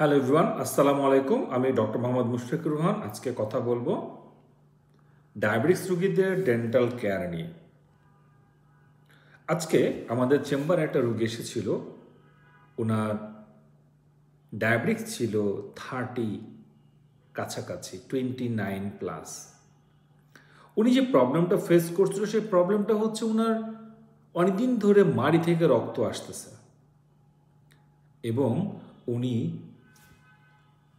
Hello everyone, আসসালামু আলাইকুম। আমি ডক্টর মোহাম্মদ মুশফিকুর রহমান। আজকে কথা বলবো ডায়াবেটিস রোগীদের ডেন্টাল কেয়ার নিয়ে। আজকে আমাদের চেম্বারে একটা রোগী এসেছিল। ওনার ডায়াবেটিস ছিল 30 কাছাকাছি, 29+। উনি যে প্রবলেমটা ফেস করছিল সেই প্রবলেমটা হচ্ছে ওনার অনেকদিন ধরে মাড়ি থেকে রক্ত আসতেছে এবং উনি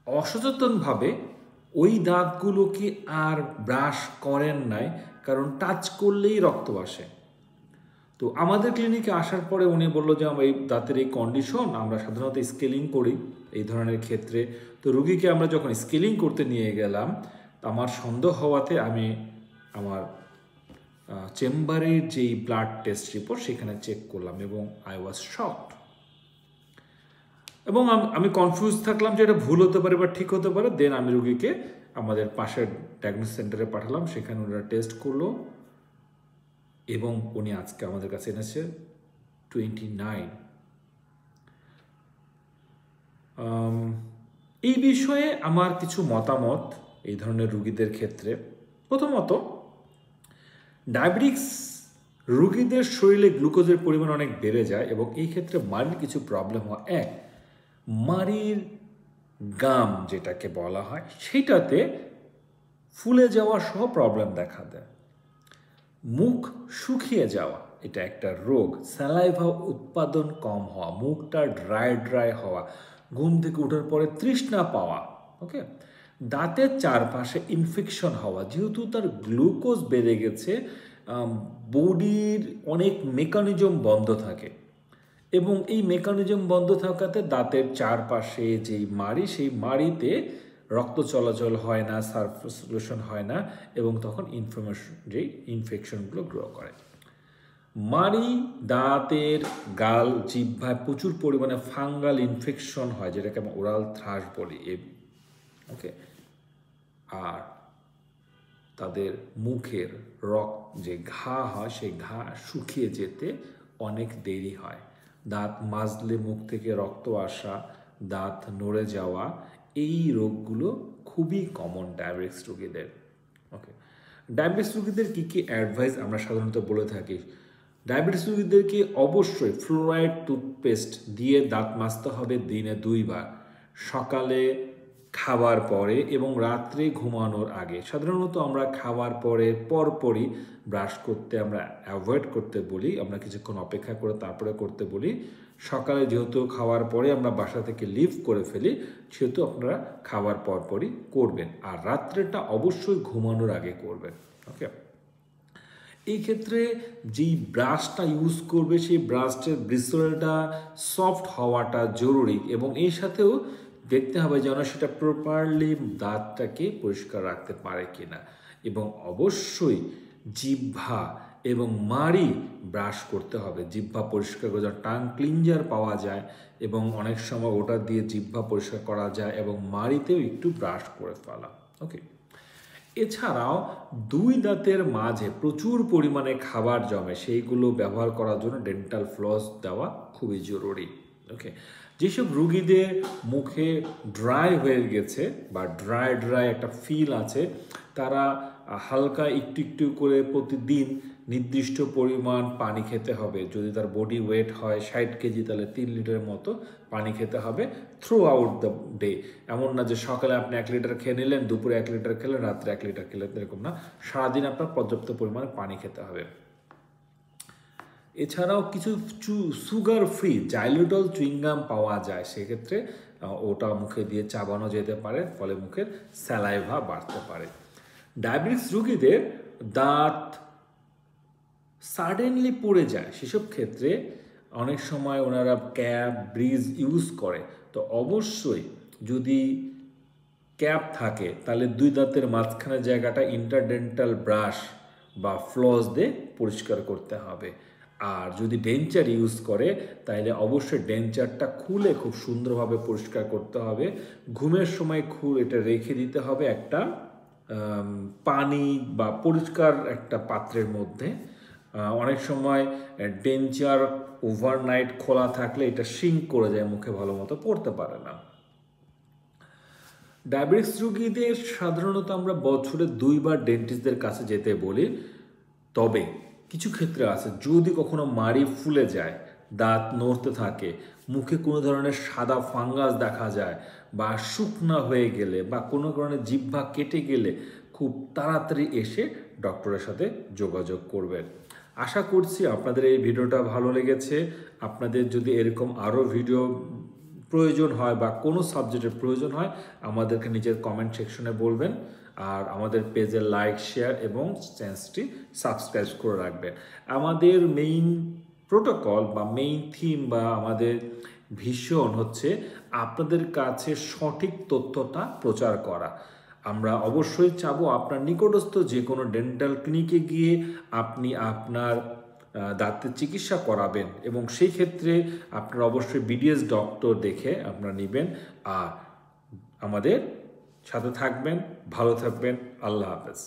অসচেতনভাবে ওই দাঁতগুলোকে আর ব্রাশ করেন নাই, কারণ টাচ করলেই রক্ত আসে। তো আমাদের ক্লিনিকে আসার পরে উনি বললো যে আমার এই দাঁতের এই কন্ডিশন, আমরা সাধারণত স্কেলিং করি এই ধরনের ক্ষেত্রে। তো রুগীকে আমরা যখন স্কেলিং করতে নিয়ে গেলাম, আমার সন্দেহ হওয়াতে আমি আমার চেম্বারের যেই ব্লাড টেস্ট রিপোর্ট সেখানে চেক করলাম এবং আই ওয়াজ শকড। এবং আমি কনফিউজ থাকলাম যে এটা ভুল হতে পারে বা ঠিক হতে পারে। দেন আমি রুগীকে আমাদের পাশের ডায়াগনোসিস সেন্টারে পাঠালাম, সেখানে ওরা টেস্ট করলো এবং উনি আজকে আমাদের কাছে এনেছে 29। এই বিষয়ে আমার কিছু মতামত এই ধরনের রুগীদের ক্ষেত্রে। প্রথমত, ডায়াবেটিক্স রুগীদের শরীরে গ্লুকোজের পরিমাণ অনেক বেড়ে যায় এবং এই ক্ষেত্রে মাড়ির কিছু প্রবলেম হয়। মাড়ির গাম যেটাকে বলা হয় সেটাতে ফুলে যাওয়া সহ প্রবলেম দেখা দেয়। মুখ শুকিয়ে যাওয়া, এটা একটা রোগ। স্যালাইভা উৎপাদন কম হওয়া, মুখটা ড্রাই হওয়া, ঘুম থেকে ওঠার পরে তৃষ্ণা পাওয়া। ওকে, দাঁতের চারপাশে ইনফেকশন হওয়া, যেহেতু তার গ্লুকোজ বেড়ে গেছে, বডির অনেক মেকানিজম বন্ধ থাকে এবং এই মেকানিজম বন্ধ থাকাতে দাঁতের চারপাশে যেই মাড়ি, সেই মাড়িতে রক্ত চলাচল হয় না, সার্কুলেশন হয় না এবং তখন ইনফেকশনগুলো গ্রো করে। মাড়ি, দাঁতের গাল, জিহ্বায় প্রচুর পরিমাণে ফাঙ্গাল ইনফেকশন হয়, যেটাকে আমরা ওরাল থ্রাশ বলি। ওকে, আর তাদের মুখের যে ঘা হয় সেই ঘা শুকিয়ে যেতে অনেক দেরি হয়। দাঁত মাজলে মুখ থেকে রক্ত আসা, দাঁত নড়ে যাওয়া, এই রোগগুলো খুবই কমন ডায়াবেটিস রোগীদের। ওকে, ডায়াবেটিস রোগীদের কী কী অ্যাডভাইস আমরা সাধারণত বলে থাকি? ডায়াবেটিস রোগীদেরকে অবশ্যই ফ্লোরাইড টুথপেস্ট দিয়ে দাঁত মাজতে হবে দিনে 2 বার, সকালে, খাবার পরে এবং রাত্রে ঘুমানোর আগে। সাধারণত আমরা খাওয়ার পরপরই ব্রাশ করতে আমরা অ্যাভয়েড করতে বলি, আমরা কিছুক্ষণ অপেক্ষা করে তারপরে করতে বলি। সকালে যেহেতু খাওয়ার পরে আমরা বাসা থেকে লিভ করে ফেলি, সেহেতু আপনারা খাওয়ার পরপরই করবেন, আর রাত্রেটা অবশ্যই ঘুমানোর আগে করবেন। ওকে, এই ক্ষেত্রে যেই ব্রাশটা ইউজ করবে সেই ব্রাশটার ব্রিসলটা সফট হওয়াটা জরুরি এবং এর সাথেও দেখতে হবে যেন সেটা প্রপারলি দাঁতটাকে পরিষ্কার রাখতে পারে কিনা। এবং অবশ্যই জিহ্বা এবং মাড়ি ব্রাশ করতে হবে। জিহ্বা পরিষ্কার করে, যেন টাং ক্লিনজার পাওয়া যায় এবং অনেক সময় ওটা দিয়ে জিহ্বা পরিষ্কার করা যায় এবং মাড়িতেও একটু ব্রাশ করে ফেলা। ওকে, এছাড়াও 2 দাঁতের মাঝে প্রচুর পরিমাণে খাবার জমে, সেইগুলো ব্যবহার করার জন্য ডেন্টাল ফ্লস দেওয়া খুবই জরুরি। ওকে, যেসব রুগীদের মুখে ড্রাই হয়ে গেছে বা ড্রাই একটা ফিল আছে, তারা হালকা একটু করে প্রতিদিন নির্দিষ্ট পরিমাণ পানি খেতে হবে। যদি তার বডি ওয়েট হয় 60 কেজি, তাহলে 3 লিটারের মতো পানি খেতে হবে থ্রু আউট দ্য ডে। এমন না যে সকালে আপনি 1 লিটার খেয়ে নিলেন, দুপুরে 1 লিটার খেলেন, রাত্রে 1 লিটার খেলেন, এরকম না। সারাদিন আপনার পর্যাপ্ত পরিমাণে পানি খেতে হবে। এছাড়াও কিছু সুগার ফ্রি জাইলোটল চুইংগাম পাওয়া যায়, সেক্ষেত্রে ওটা মুখে দিয়ে চাবানো যেতে পারে, ফলে মুখের স্যালাইভা বাড়তে পারে। ডায়াবেটিস রোগীদের দাঁত সাডেনলি পড়ে যায়, সেসব ক্ষেত্রে অনেক সময় ওনারা ক্যাপ, ব্রিজ ইউজ করে। তো অবশ্যই যদি ক্যাপ থাকে তাহলে 2 দাঁতের মাঝখানের জায়গাটা ইন্টারডেন্টাল ব্রাশ বা ফ্লস দিয়ে পরিষ্কার করতে হবে। আর যদি ডেঞ্চার ইউজ করে তাহলে অবশ্যই ডেঞ্চারটা খুলে খুব সুন্দরভাবে পরিষ্কার করতে হবে। ঘুমের সময় এটা রেখে দিতে হবে একটা পানি বা পরিষ্কার একটা পাত্রের মধ্যে। অনেক সময় ডেঞ্চার ওভারনাইট খোলা থাকলে এটা সিঙ্ক করে যায়, মুখে ভালো মতো পড়তে পারে না। ডায়াবেটিস রোগীদের সাধারণত আমরা বছরে 2বার ডেন্টিস্টদের কাছে যেতে বলি। তবে কিছু ক্ষেত্রে আছে, যদি কখনো মাড়ি ফুলে যায়, দাঁত নড়তে থাকে, মুখে কোনো ধরনের সাদা ফাঙ্গাস দেখা যায়, বা শুকনা হয়ে গেলে, বা কোনো ধরনের জিহ্বা কেটে গেলে খুব তাড়াতাড়ি এসে ডক্টরের সাথে যোগাযোগ করবেন। আশা করছি আপনাদের এই ভিডিওটা ভালো লেগেছে। আপনাদের যদি এরকম আরও ভিডিও প্রয়োজন হয় বা কোনো সাবজেক্টের প্রয়োজন হয়, আমাদেরকে নিজের কমেন্ট সেকশনে বলবেন। আর আমাদের পেজে লাইক, শেয়ার এবং চ্যানেলটি সাবস্ক্রাইব করে রাখবেন। আমাদের মেইন প্রোটোকল বা মেইন থিম বা আমাদের ভিশন হচ্ছে আপনাদের কাছে সঠিক তথ্যটা প্রচার করা। আমরা অবশ্যই চাবো আপনার নিকটস্থ যে কোনো ডেন্টাল ক্লিনিকে গিয়ে আপনি আপনার দাঁতের চিকিৎসা করাবেন, এবং সেই ক্ষেত্রে আপনারা অবশ্যই বিডিএস ডক্টর দেখে আপনারা নেবেন। আর আমাদের সাথে থাকবেন, ভালো থাকবেন। আল্লাহ হাফেজ।